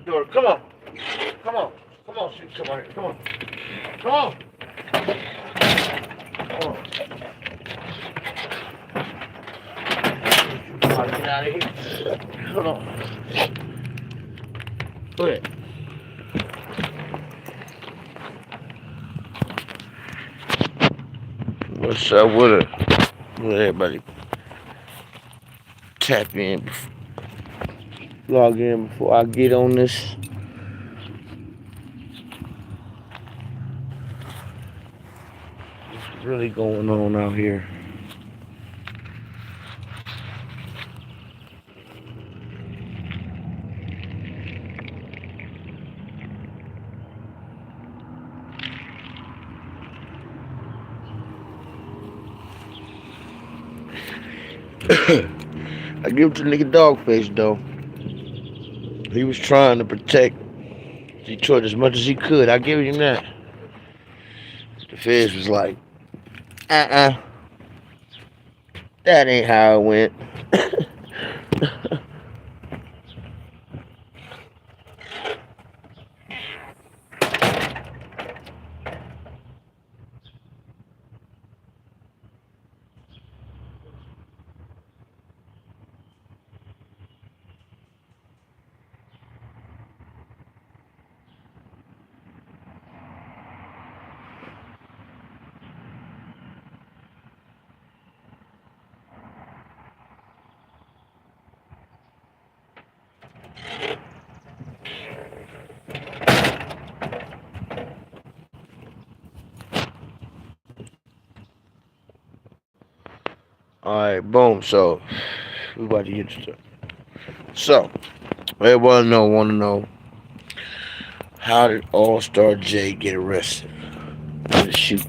door. Come on. Come on. Come on, shoot somebody. Come on. Come on. Come on. Get out of here. Hold on. Go ahead. What's up with it? Let everybody tap in, log in before I get on this. What's really going on out here? I give it to nigga Dogface though. He was trying to protect Detroit as much as he could. I give him that. The feds was like, that ain't how it went. Alright, boom. So, we about to get started. So, everybody want to know, how did All-Star J get arrested for the shoot?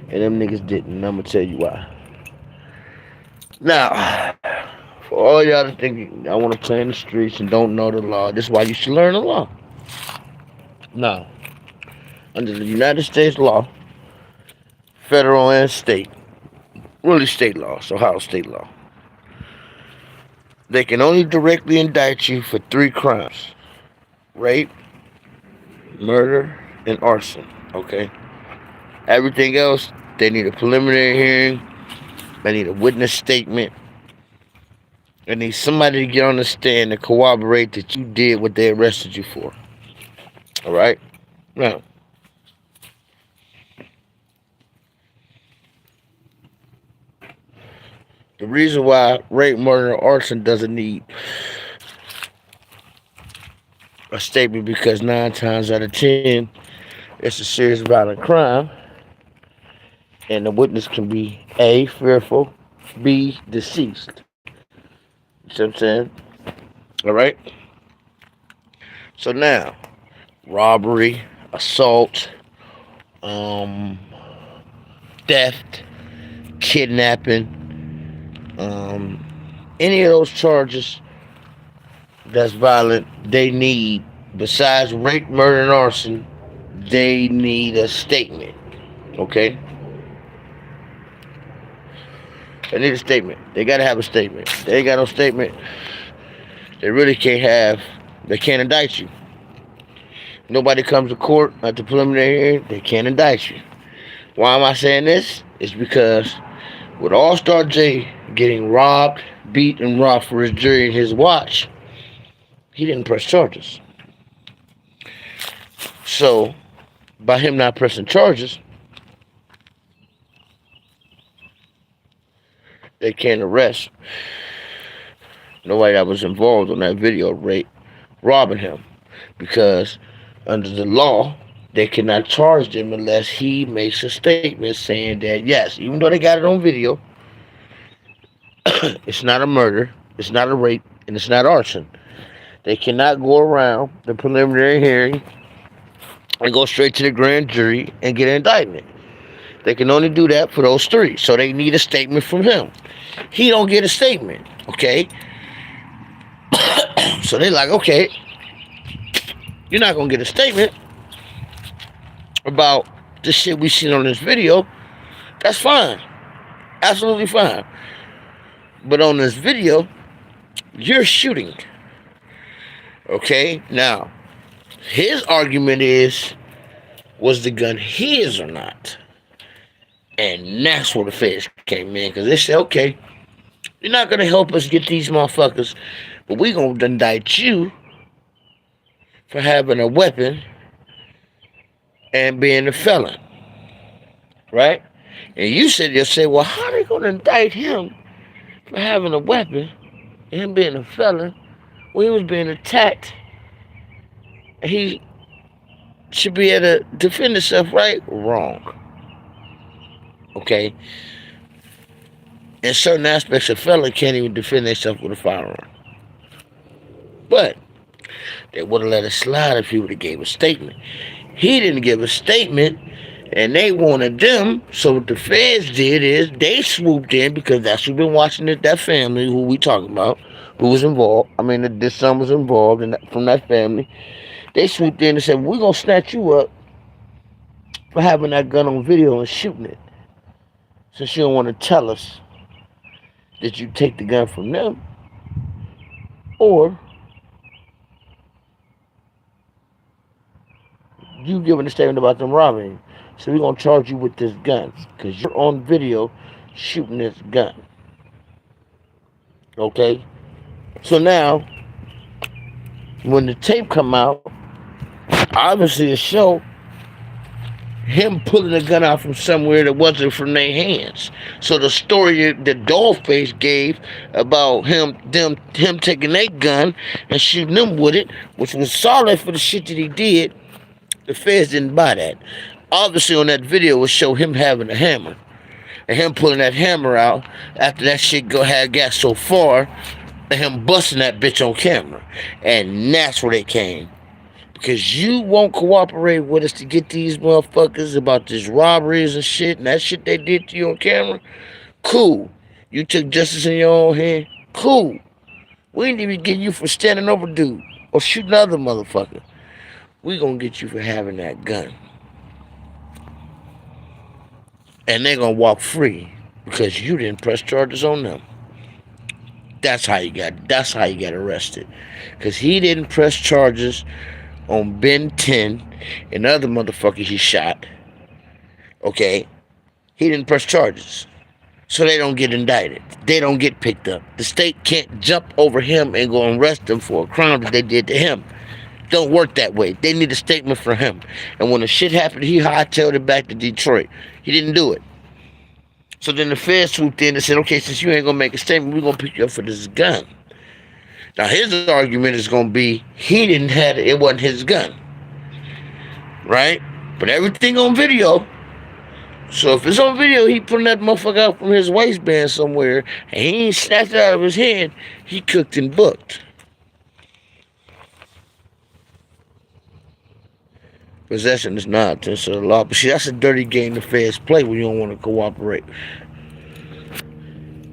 And them niggas didn't. And I'm going to tell you why. Now, for all y'all that think I want to play in the streets and don't know the law, this is why you should learn the law. Now, under the United States law, federal and state, really state law, so Ohio state law, they can only directly indict you for 3 crimes: rape, murder, and arson. Okay? Everything else, they need a preliminary hearing, they need a witness statement, they need somebody to get on the stand to corroborate that you did what they arrested you for. Alright? Now, the reason why rape, murder, or arson doesn't need a statement, because 9 times out of 10, it's a serious violent crime, and the witness can be A, fearful, B, deceased. You see what I'm saying? Alright? So now, robbery, assault, theft, kidnapping, any of those charges that's violent, they need, besides rape, murder, and arson, they need a statement. Okay? They need a statement. They gotta have a statement. If they ain't got no statement, they can't indict you. Nobody comes to court at the preliminary hearing, they can't indict you. Why am I saying this? It's because with All-Star J getting robbed, beat, and robbed for his jury and his watch, he didn't press charges. So, by him not pressing charges, they can't arrest nobody that was involved on that video robbing him. Because under the law, they cannot charge them unless he makes a statement saying that, yes, even though they got it on video, it's not a murder, it's not a rape, and it's not arson. They cannot go around the preliminary hearing and go straight to the grand jury and get an indictment. They can only do that for those 3. So they need a statement from him. He don't get a statement, okay? So they like, okay, you're not going to get a statement about the shit we seen on this video. That's fine. Absolutely fine. But on this video, you're shooting. Okay? Now, his argument is, was the gun his or not? And that's where the feds came in, because they said, okay, you're not going to help us get these motherfuckers, but we're going to indict you for having a weapon and being a felon, right? And you said, you'll say, well, how are they going to indict him for having a weapon and him being a felon when he was being attacked? He should be able to defend himself, right? Wrong. Okay? In certain aspects, a felon can't even defend themselves with a firearm. But they would have let it slide if he would have gave a statement. He didn't give a statement, and they wanted them. So what the feds did is they swooped in, because that's who's been watching it, that family who we talking about, who was involved. I mean, this son was involved from that family. They swooped in and said, we're going to snatch you up for having that gun on video and shooting it. Since you don't want to tell us that you take the gun from them, or you giving a statement about them robbing. So we're going to charge you with this gun, because you're on video shooting this gun. Okay? So now, when the tape come out, obviously it show him pulling the gun out from somewhere that wasn't from their hands. So the story that Dogface gave about him taking their gun and shooting them with it, which was solid for the shit that he did, the feds didn't buy that. Obviously on that video would show him having a hammer and him pulling that hammer out after that shit had got so far, and him busting that bitch on camera. And that's where they came. Because you won't cooperate with us to get these motherfuckers about these robberies and shit, and that shit they did to you on camera. Cool. You took justice in your own hand. Cool. We ain't even get you for standing over dude or shooting other motherfucker. We gonna get you for having that gun. And they gonna walk free because you didn't press charges on them. That's how you got arrested. Because he didn't press charges on Ben 10 and other motherfuckers he shot. Okay? He didn't press charges. So they don't get indicted. They don't get picked up. The state can't jump over him and go and arrest him for a crime that they did to him. Don't work that way. They need a statement from him. And when the shit happened, he hightailed it back to Detroit. He didn't do it. So then the feds swooped in and said, okay, since you ain't gonna make a statement, we're gonna pick you up for this gun. Now his argument is gonna be he didn't have it, it wasn't his gun. Right? But everything on video. So if it's on video, he pulling that motherfucker out from his waistband somewhere and he ain't snatched it out of his hand, he cooked and booked. Possession is not against the law. But see, that's a dirty game the feds play when you don't want to cooperate.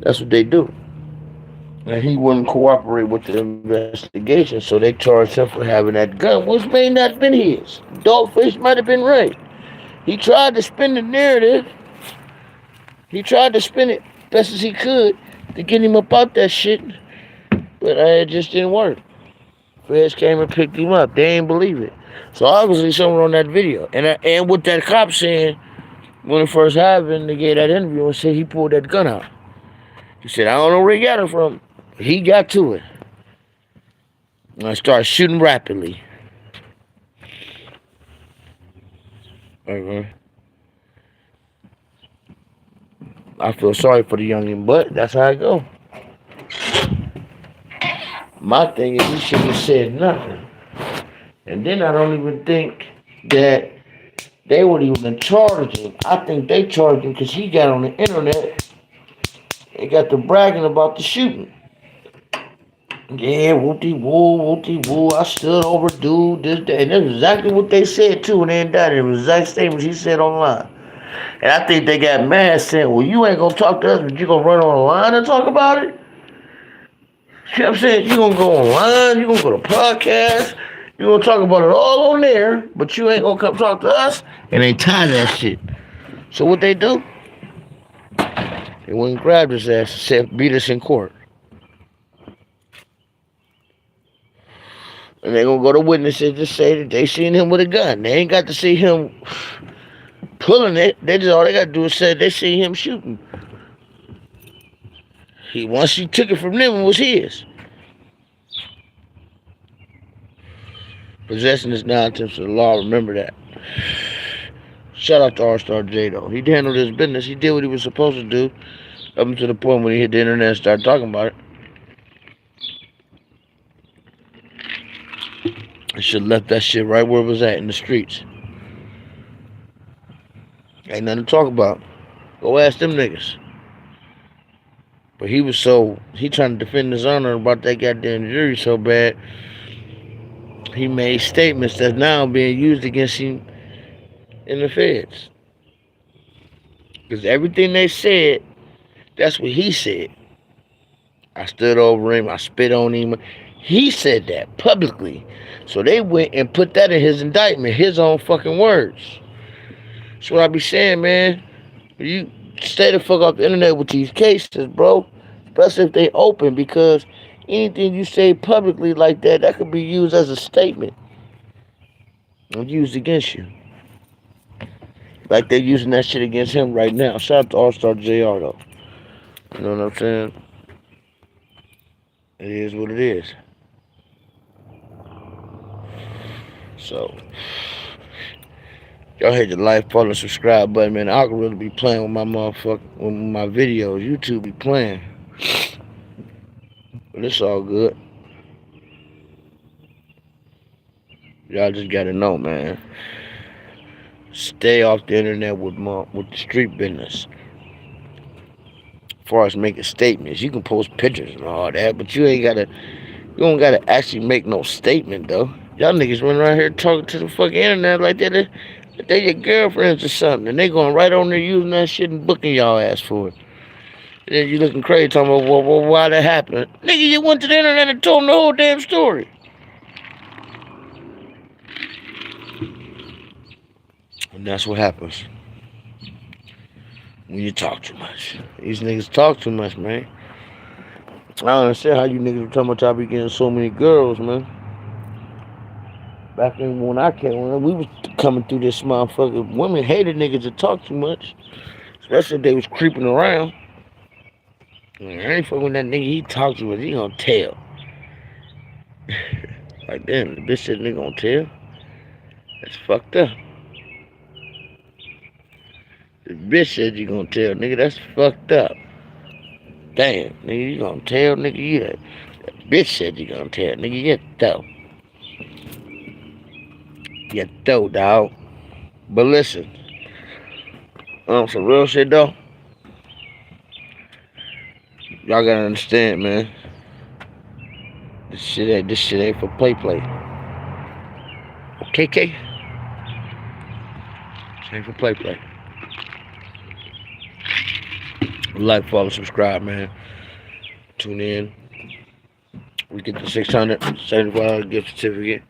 That's what they do. And he wouldn't cooperate with the investigation, so they charged him for having that gun, which may not have been his. Dogface might have been right. He tried to spin the narrative. He tried to spin it best as he could to get him up out that shit, but it just didn't work. Feds came and picked him up. They ain't believe it. So obviously somewhere on that video. And with that cop saying, when it first happened, they gave that interview and said he pulled that gun out. He said, I don't know where he got it from. He got to it. And I started shooting rapidly. Okay. I feel sorry for the youngin', but that's how it go. My thing is he shouldn't have said nothing. And then I don't even think that they would even charge him. I think they charged him because he got on the internet and got to bragging about the shooting. Yeah, whoopty-woo, I stood over dude, this, that. And that's exactly what they said too when they indicted him. It was the exact statement he said online. And I think they got mad saying, well, you ain't gonna talk to us, but you gonna run online and talk about it? You know what I'm saying? You gonna go online, you gonna go to podcasts, you gonna talk about it all on there, but you ain't gonna come talk to us, and they tired of that shit. So what they do? They went and grabbed his ass and said, beat us in court. And they gonna go to witnesses to say that they seen him with a gun. They ain't got to see him pulling it. They just all they gotta do is say they see him shooting. Once he took it from them, it was his. Possessing is nonsense to the law. Remember that. Shout out to All-Star J though. He handled his business. He did what he was supposed to do. Up until the point when he hit the internet and started talking about it. He should have left that shit right where it was at, in the streets. Ain't nothing to talk about. Go ask them niggas. But he trying to defend his honor about that goddamn jury so bad. He made statements that's now being used against him in the feds. Because everything they said, that's what he said. I stood over him, I spit on him. He said that publicly. So they went and put that in his indictment, his own fucking words. That's what I be saying, man. You stay the fuck off the internet with these cases, bro. Especially if they open, because anything you say publicly like that, that could be used as a statement and used against you. Like they're using that shit against him right now. Shout out to All-Star JR though. You know what I'm saying? It is what it is. So, y'all hit the like, follow, subscribe button, man. I could really be playing with my with my videos. YouTube be playing. But it's all good. Y'all just gotta know, man. Stay off the internet with the street business. As far as making statements, you can post pictures and all that, but you don't gotta actually make no statement though. Y'all niggas running around here talking to the fucking internet like that. They your girlfriends or something, and they going right on there using that shit and booking y'all ass for it. And then you looking crazy talking about, well, why that happened? Nigga, you went to the internet and told them the whole damn story. And that's what happens when you talk too much. These niggas talk too much, man. I don't understand how you niggas were talking about y'all be getting so many girls, man. Back when we was coming through this motherfucker, women hated niggas that talk too much. Especially if they was creeping around. I ain't fucking with that nigga, he talk too much, he gonna tell. Like, damn, the bitch said nigga gonna tell? That's fucked up. The bitch said you gonna tell, nigga, that's fucked up. Damn, nigga, you gonna tell, nigga, yeah. That bitch said you gonna tell, nigga, yeah, though. Yeah, though, dog. But listen, some real shit, though. Y'all gotta understand, man. This shit ain't for play. Okay? This ain't for play. Like, follow, subscribe, man. Tune in. We get the $675 gift certificate.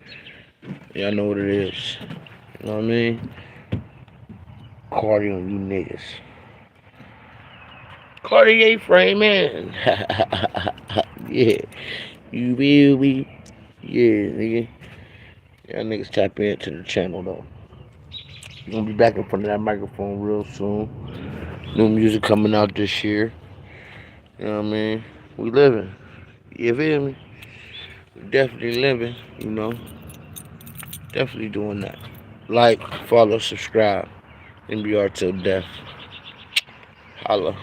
Y'all know what it is. You know what I mean? Cardi on you niggas. Cartier framing. Yeah. You will be. Yeah, nigga. Y'all niggas tap into the channel, though. We're gonna be back in front of that microphone real soon. New music coming out this year. You know what I mean? We living. You feel me? We definitely living, you know. Definitely doing that. Like, follow, subscribe. NBR till death. Holla.